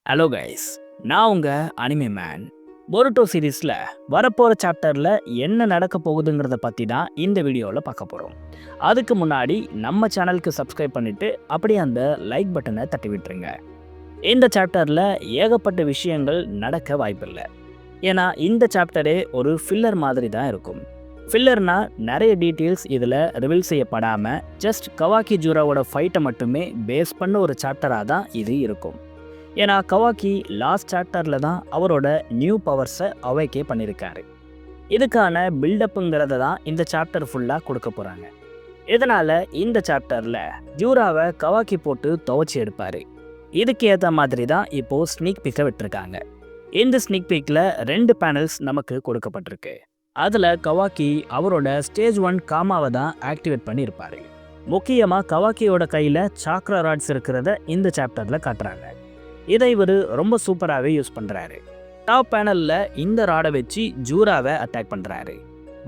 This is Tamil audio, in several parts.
ஹலோ கைஸ், நான் உங்கள் அனிமே மேன். பொருட்டோ சீரீஸில் வரப்போகிற சாப்டரில் என்ன நடக்க போகுதுங்கிறத பற்றி தான் இந்த வீடியோவில் பார்க்க போகிறோம். அதுக்கு முன்னாடி நம்ம சேனலுக்கு சப்ஸ்கிரைப் பண்ணிவிட்டு அப்படியே அந்த லைக் பட்டனை தட்டி விட்டுருங்க. இந்த சாப்டரில் ஏகப்பட்ட விஷயங்கள் நடக்க வாய்ப்பில்லை. ஏன்னா இந்த சாப்டரே ஒரு ஃபில்லர் மாதிரி தான் இருக்கும். ஃபில்லர்னா நிறைய டீட்டெயில்ஸ் இதில் ரிவீல் செய்யப்படாமல் ஜஸ்ட் கவாக்கி ஜூராவோட ஃபைட்டை மட்டுமே பேஸ் பண்ண ஒரு சாப்டராக தான் இது இருக்கும். ஏன்னா கவாக்கி லாஸ்ட் சாப்டரில் தான் அவரோட நியூ பவர்ஸை அவைக்கே பண்ணியிருக்காரு. இதுக்கான பில்டப்புங்கிறத தான் இந்த சாப்டர் ஃபுல்லாக கொடுக்க போகிறாங்க. இதனால் இந்த சாப்டரில் ஜூராவை கவாக்கி போட்டு துவச்சி எடுப்பார். இதுக்கு ஏற்ற மாதிரி தான் இப்போது ஸ்னீக் பீக்கை விட்டுருக்காங்க. இந்த ஸ்னீக் பீக்கில் 2 பேனல்ஸ் நமக்கு கொடுக்கப்பட்டிருக்கு. அதில் கவாக்கி அவரோட ஸ்டேஜ் 1 காமாவை தான் ஆக்டிவேட் பண்ணியிருப்பார். முக்கியமாக கவாக்கியோட கையில் சாக்ரா ராட்ஸ் இருக்கிறத இந்த சாப்டரில் காட்டுறாங்க. இதை இவர் ரொம்ப சூப்பராகவே யூஸ் பண்ணுறாரு. டாப் பேனலில் இந்த ராடை வச்சு ஜூராவை அட்டாக் பண்ணுறாரு.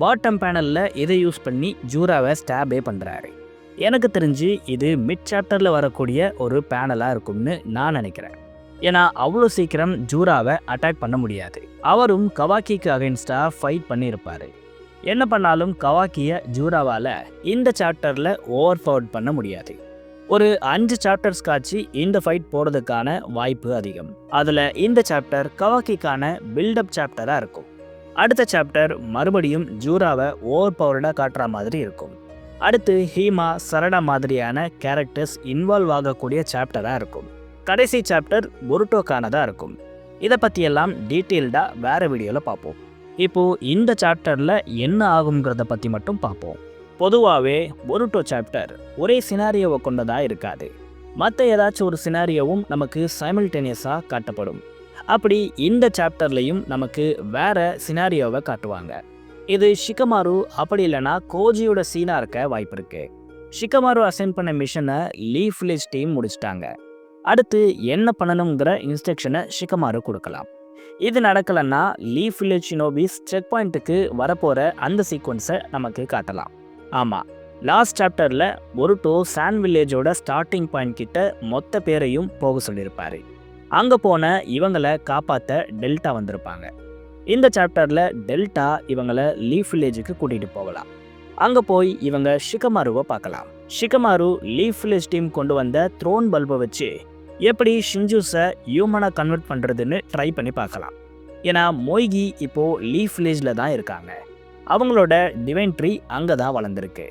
பாட்டம் பேனலில் இதை யூஸ் பண்ணி ஜூராவை ஸ்டாபே பண்ணுறாரு. எனக்கு தெரிஞ்சு இது மிட் சாப்டரில் வரக்கூடிய ஒரு பேனலாக இருக்கும்னு நான் நினைக்கிறேன். ஏன்னா அவ்வளோ சீக்கிரம் ஜூராவை அட்டாக் பண்ண முடியாது. அவரும் கவாக்கிக்கு அகைன்ஸ்டாக ஃபைட் பண்ணியிருப்பார். என்ன பண்ணாலும் கவாக்கியை ஜூராவால் இந்த சாப்டரில் ஓவர் பவர்ட் பண்ண முடியாது. ஒரு 5 சாப்டர்ஸ் காட்சி இந்த ஃபைட் போகிறதுக்கான வாய்ப்பு அதிகம். அதில் இந்த சாப்டர் கவாக்கிக்கான பில்டப் சாப்டராக இருக்கும். அடுத்த சாப்டர் மறுபடியும் ஜூராவை ஓவர் பவர்டாக காட்டுற மாதிரி இருக்கும். அடுத்து ஹீமா, சரடா மாதிரியான கேரக்டர்ஸ் இன்வால்வ் ஆகக்கூடிய சாப்டராக இருக்கும். கடைசி சாப்டர் பொருட்டோக்கானதாக இருக்கும். இதை பற்றியெல்லாம் டீட்டெயில்டாக வேறு வீடியோவில் பார்ப்போம். இப்போது இந்த சாப்டரில் என்ன ஆகுங்கிறத பற்றி மட்டும் பார்ப்போம். பொதுவாகவே பொருட்டோ சாப்டர் ஒரே சினாரியோவை கொண்டதாக இருக்காது. மற்ற ஏதாச்சும் ஒரு சினாரியோவும் நமக்கு சைமல்டேனியஸாக காட்டப்படும். அப்படி இந்த சாப்டர்லையும் நமக்கு வேற சினாரியோவை காட்டுவாங்க. இது ஷிகமாரு அப்படி இல்லைனா கோஜியோட சீனாக இருக்க வாய்ப்பு இருக்கு. ஷிகமாரு அசைன் பண்ண மிஷனை லீஃப் வில்லேஜ் டீம் முடிச்சிட்டாங்க. அடுத்து என்ன பண்ணணுங்கிற இன்ஸ்ட்ரக்ஷனை ஷிகமாரு கொடுக்கலாம். இது நடக்கலைன்னா லீஃப் வில்லேஜ் ஷினோபிஸ் செக் பாயிண்ட்டுக்கு வரப்போகிற அந்த சீக்வன்ஸை நமக்கு காட்டலாம். ஆமாம், லாஸ்ட் சாப்டரில் பொருட்டோ சான் வில்லேஜோட ஸ்டார்டிங் பாயிண்ட் கிட்ட மொத்த பேரையும் போக சொல்லியிருப்பார். அங்கே போன இவங்களை காப்பாற்ற டெல்டா வந்திருப்பாங்க. இந்த சாப்டரில் டெல்டா இவங்களை லீஃப் வில்லேஜுக்கு கூட்டிகிட்டு போகலாம். அங்கே போய் இவங்க ஷிகமாருவை பார்க்கலாம். ஷிகமாரு லீஃப் வில்லேஜ் டீம் கொண்டு வந்த த்ரோன் பல்பை வச்சு எப்படி ஷின்ஜூஸை ஹியூமனாக கன்வெர்ட் பண்ணுறதுன்னு ட்ரை பண்ணி பார்க்கலாம். ஏன்னா மொய்கி இப்போது லீஃப் வில்லேஜில் தான் இருக்காங்க. அவங்களோட டிவைன் ட்ரீ அங்கே தான் வளர்ந்துருக்கு.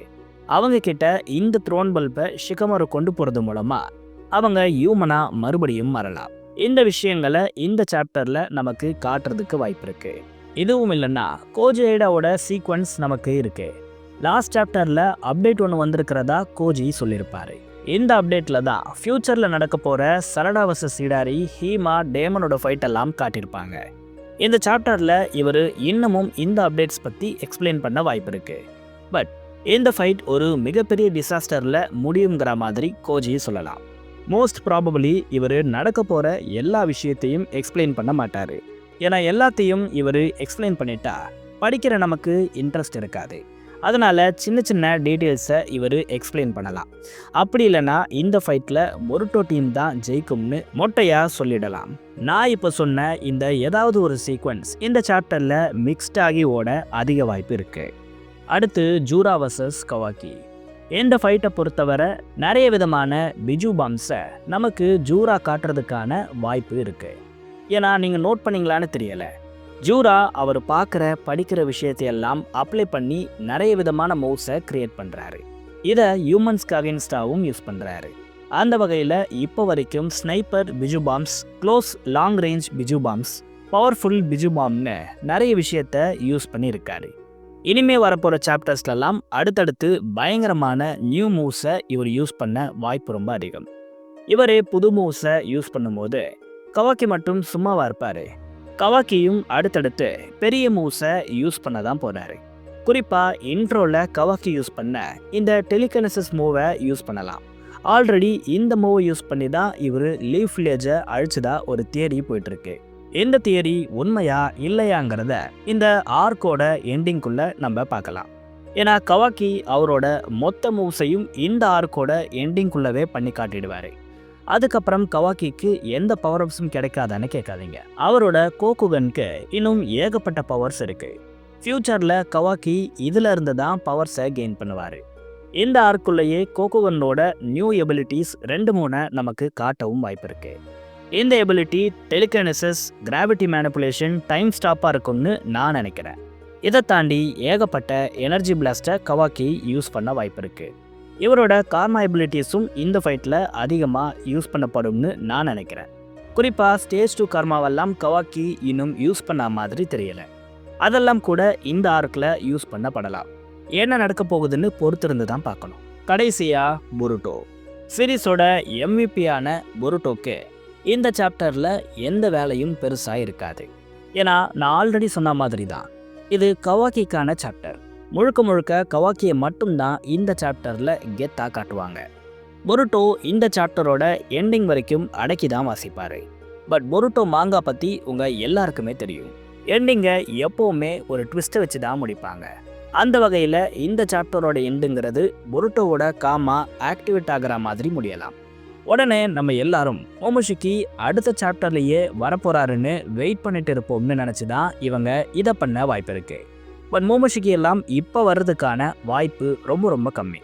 அவங்கக்கிட்ட இந்த த்ரோன் பல்பை ஷிகமாரு கொண்டு போகிறது மூலமாக அவங்க ஹியூமனாக மறுபடியும் மாறலாம். இந்த விஷயங்களை இந்த சாப்டரில் நமக்கு காட்டுறதுக்கு வாய்ப்பு இருக்குது. இதுவும் இல்லைன்னா கோஜியோட சீக்வன்ஸ் நமக்கு இருக்குது. லாஸ்ட் சாப்டரில் அப்டேட் ஒன்று வந்திருக்கிறதா கோஜி சொல்லியிருப்பார். இந்த அப்டேட்டில் தான் ஃப்யூச்சரில் நடக்க போகிற சரடா வர்சஸ் இடாரி, ஹீமா, டேமனோட ஃபைட்டெல்லாம் காட்டியிருப்பாங்க. இந்த சாப்டரில் இவர் இன்னமும் இந்த அப்டேட்ஸ் பற்றி எக்ஸ்பிளைன் பண்ண வாய்ப்பு இருக்குது. பட் இந்த ஃபைட் ஒரு மிகப்பெரிய டிசாஸ்டரில் முடியுங்கிற மாதிரி கோஜி சொல்லலாம். மோஸ்ட் ப்ராபபிளி இவர் நடக்க போகிற எல்லா விஷயத்தையும் எக்ஸ்பிளைன் பண்ண மாட்டார். ஏன்னா எல்லாத்தையும் இவர் எக்ஸ்பிளைன் பண்ணிட்டா படிக்கிற நமக்கு இன்ட்ரெஸ்ட் இருக்காது. அதனால் சின்ன சின்ன டீட்டெயில்ஸை இவர் எக்ஸ்பிளைன் பண்ணலாம். அப்படி இல்லைன்னா இந்த ஃபைட்டில் பொருட்டோ டீம் தான் ஜெயிக்கும்னு மொட்டையாக சொல்லிடலாம். நான் இப்போ சொன்ன இந்த ஏதாவது ஒரு சீக்வன்ஸ் இந்த சாப்டரில் மிக்ஸ்ட் ஆகி ஓட அதிக வாய்ப்பு இருக்குது. அடுத்து ஜூரா வர்சஸ் கவாக்கி. இந்த ஃபைட்டை பொறுத்தவரை நிறைய விதமான பிஜு பாம்ஸை நமக்கு ஜூரா காட்டுறதுக்கான வாய்ப்பு இருக்குது. ஏன்னா நீங்கள் நோட் பண்ணிங்களான்னு தெரியலை, ஜூரா அவர் பார்க்குற படிக்கிற விஷயத்தையெல்லாம் அப்ளை பண்ணி நிறைய விதமான மூவ்ஸை க்ரியேட் பண்ணுறாரு. இதை ஹியூமன்ஸ்க்கு அகென்ஸ்டாகவும் யூஸ் பண்ணுறாரு. அந்த வகையில் இப்போ வரைக்கும் sniper Biju bombs, close long range Biju bombs, powerful Biju பாம்னு நிறைய விஷயத்த யூஸ் பண்ணியிருக்காரு. இனிமேல் வரப்போகிற சாப்டர்ஸ்லாம் அடுத்தடுத்து பயங்கரமான நியூ மூவ்ஸை இவர் யூஸ் பண்ண வாய்ப்பு ரொம்ப அதிகம். இவரே புது மூவ்ஸை யூஸ் பண்ணும்போது கவாக்கி மட்டும் சும்மாவாக இருப்பார். கவாக்கியும் அடுத்தடுத்து பெரிய மூவ்ஸை யூஸ் பண்ண தான் போகிறாரு. குறிப்பாக இன்ட்ரோவில் கவாக்கி யூஸ் பண்ண இந்த டெலிகனசிஸ் மூவை யூஸ் பண்ணலாம். ஆல்ரெடி இந்த மூவை யூஸ் பண்ணி தான் இவர் லீஃப் வில்லேஜை அழிச்சதா ஒரு தியரி போயிட்டுருக்கு. இந்த தியரி உண்மையா இல்லையாங்கிறத இந்த ஆர்க்கோட எண்டிங்குள்ளே நம்ம பார்க்கலாம். ஏன்னா கவாக்கி அவரோட மொத்த மூவ்ஸையும் இந்த ஆர்க்கோட எண்டிங்குள்ளவே பண்ணி காட்டிடுவார். அதுக்கப்புறம் கவாக்கிக்கு எந்த பவர் அப்ஸும் கிடைக்காதான்னு கேட்காதீங்க. அவரோட கோகுகனுக்கு இன்னும் ஏகப்பட்ட பவர்ஸ் இருக்கு. ஃபியூச்சரில் கவாக்கி இதில் இருந்து தான் பவர்ஸை கெயின் பண்ணுவார். இந்த ஆர்க்குள்ளேயே கோகுகனோட நியூ எபிலிட்டிஸ் 2-3 நமக்கு காட்டவும் வாய்ப்பு இருக்கு. இந்த ability telekinesis, gravity manipulation, time ஸ்டாப்பாக இருக்கும்னு நான் நினைக்கிறேன். இதை தாண்டி ஏகப்பட்ட எனர்ஜி பிளாஸ்ட்டை கவாக்கி யூஸ் பண்ண வாய்ப்பு இருக்கு. இவரோட கார்மா எபிலிட்டிஸும் இந்த ஃபைட்டில் அதிகமாக யூஸ் பண்ணப்படும்னு நான் நினைக்கிறேன். குறிப்பாக ஸ்டேஜ் 2 கார்மாவெல்லாம் கவாக்கி இன்னும் யூஸ் பண்ண மாதிரி தெரியலை. அதெல்லாம் கூட இந்த ஆர்க்கில் யூஸ் பண்ணப்படலாம். என்ன நடக்க போகுதுன்னு பொறுத்திருந்து தான் பார்க்கணும். கடைசியாக பொருட்டோ. சீரீஸோட எம்விபியான பொருட்டோக்கு இந்த சாப்டரில் எந்த வேலையும் பெருசாக இருக்காது. ஏன்னா நான் ஆல்ரெடி சொன்ன மாதிரி தான் இது கவாக்கிக்கான சாப்டர். முழுக்க முழுக்க கவாக்கியை மட்டும்தான் இந்த சாப்டரில் கெத்தாக காட்டுவாங்க. பொருட்டோ இந்த சாப்டரோட எண்டிங் வரைக்கும் அடக்கி தான் வாசிப்பார். பட் பொருட்டோ மாங்கா பற்றி உங்கள் எல்லாருக்குமே தெரியும். எண்டிங்கை எப்போவுமே ஒரு ட்விஸ்ட்டை வச்சு தான் முடிப்பாங்க. அந்த வகையில் இந்த சாப்டரோட எண்டுங்கிறது பொருட்டோவோட காமா ஆக்டிவேட் ஆகிற மாதிரி முடியலாம். உடனே நம்ம எல்லாரும் மோமோஷிகி அடுத்த சாப்டர்லேயே வரப்போறாருன்னு வெயிட் பண்ணிட்டு இருப்போம்னு நினச்சி தான் இவங்க இதை பண்ண வாய்ப்பு இருக்குது. பட் மோமோஷிகி எல்லாம் இப்போ வர்றதுக்கான வாய்ப்பு ரொம்ப ரொம்ப கம்மி.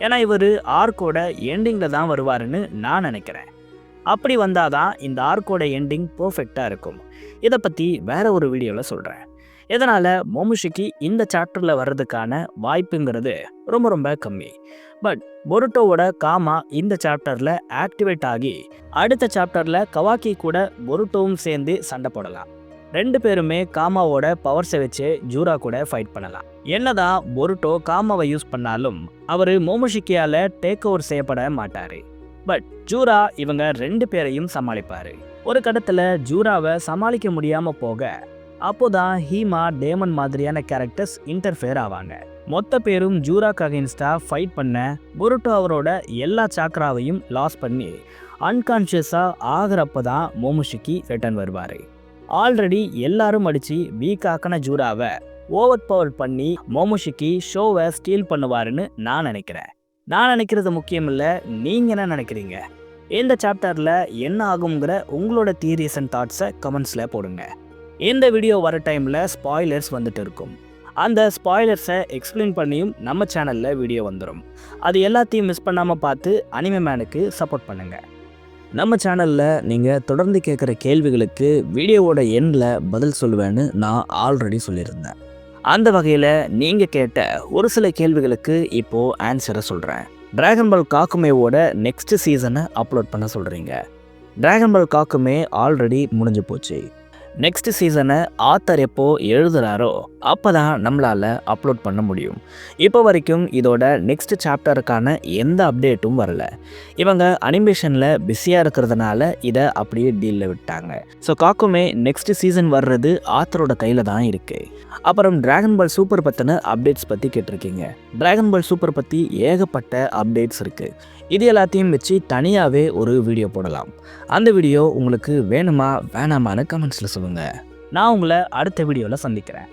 ஏன்னா இவர் ஆர்க்கோட எண்டிங்கில் தான் வருவாருன்னு நான் நினைக்கிறேன். அப்படி வந்தால் தான் இந்த ஆர்க்கோட எண்டிங் பர்ஃபெக்டாக இருக்கும். இதை பற்றி வேற ஒரு வீடியோவில் சொல்கிறேன். இதனால் மோமோஷிகி இந்த சாப்டரில் வர்றதுக்கான வாய்ப்புங்கிறது ரொம்ப ரொம்ப கம்மி. பட் பொருட்டோவோட காமா இந்த சாப்டரில் ஆக்டிவேட் ஆகி அடுத்த சாப்டரில் கவாக்கி கூட பொருட்டோவும் சேர்ந்து சண்டை போடலாம். 2 பேருமே காமாவோட பவர்ஸை வச்சு ஜூரா கூட ஃபைட் பண்ணலாம். என்னதான் பொருட்டோ காமாவை யூஸ் பண்ணாலும் அவர் மோமோஷிக்கியால் டேக் ஓவர் செய்யப்பட மாட்டார். பட் ஜூரா இவங்க 2 பேரையும் சமாளிப்பார். ஒரு கட்டத்தில் ஜூராவை சமாளிக்க முடியாமல் போக அப்போதான் ஹீமா, டேமன் மாதிரியான கேரக்டர்ஸ் இன்டர்ஃபியர் ஆவாங்க. மொத்த பேரும் ஜூராக்கு அகைன்ஸ்டா ஃபைட் பண்ண பொருட்டோ அவரோட எல்லா சாக்ராவையும் லாஸ் பண்ணி அன்கான்ஷியஸாக ஆகிறப்ப தான் மோமோஷிகி ரிட்டர்ன் வருவார். ஆல்ரெடி எல்லாரும் அடித்து வீக் ஆக்கின ஜூராவை ஓவர் பவர் பண்ணி மோமோஷிகி ஷோவை ஸ்டீல் பண்ணுவாருன்னு நான் நினைக்கிறேன். நான் நினைக்கிறது முக்கியம் இல்லை, நீங்கள் என்ன நினைக்கிறீங்க? இந்த சாப்டரில் என்ன ஆகுங்கிற உங்களோட தியரிஸ் அண்ட் தாட்ஸை கமெண்ட்ஸில் போடுங்க. இந்த வீடியோ வர டைமில் ஸ்பாய்லர்ஸ் வந்துட்டு இருக்கும். அந்த ஸ்பாய்லர்ஸை எக்ஸ்பிளைன் பண்ணியும் நம்ம சேனலில் வீடியோ வந்துடும். அது எல்லாத்தையும் மிஸ் பண்ணாமல் பார்த்து அனிமே மேனுக்கு சப்போர்ட் பண்ணுங்கள். நம்ம சேனலில் நீங்கள் தொடர்ந்து கேட்குற கேள்விகளுக்கு வீடியோவோட எண்டில் பதில் சொல்லுவேன்னு நான் ஆல்ரெடி சொல்லியிருந்தேன். அந்த வகையில் நீங்கள் கேட்ட ஒரு சில கேள்விகளுக்கு இப்போது ஆன்சரை சொல்கிறேன். டிராகன் பால் காக்குமேவோட நெக்ஸ்ட் சீசனை அப்லோட் பண்ண சொல்கிறீங்க. டிராகன் பால் காக்குமே ஆல்ரெடி முடிஞ்சு போச்சு. நெக்ஸ்ட் சீசனை ஆத்தர் எப்போ எழுதுகிறாரோ அப்போ தான் நம்மளால் அப்லோட் பண்ண முடியும். இப்போ வரைக்கும் இதோட நெக்ஸ்ட் சாப்டருக்கான எந்த அப்டேட்டும் வரல. இவங்க அனிமேஷனில் பிஸியாக இருக்கிறதுனால இதை அப்படியே டீலில் விட்டாங்க. ஸோ காக்குமே நெக்ஸ்ட் சீசன் வர்றது ஆத்தரோட கையில் தான் இருக்குது. அப்புறம் டிராகன் பால் சூப்பர் பற்றின அப்டேட்ஸ் பற்றி கேட்டிருக்கீங்க. டிராகன் பால் சூப்பர் பற்றி ஏகப்பட்ட அப்டேட்ஸ் இருக்குது. இது எல்லாத்தையும் வச்சு தனியாகவே ஒரு வீடியோ போடலாம். அந்த வீடியோ உங்களுக்கு வேணுமா வேணாமான்னு கமெண்ட்ஸில் சொல்லுங்கள். நான் உங்களை அடுத்த வீடியோவில் சந்திக்கிறேன்.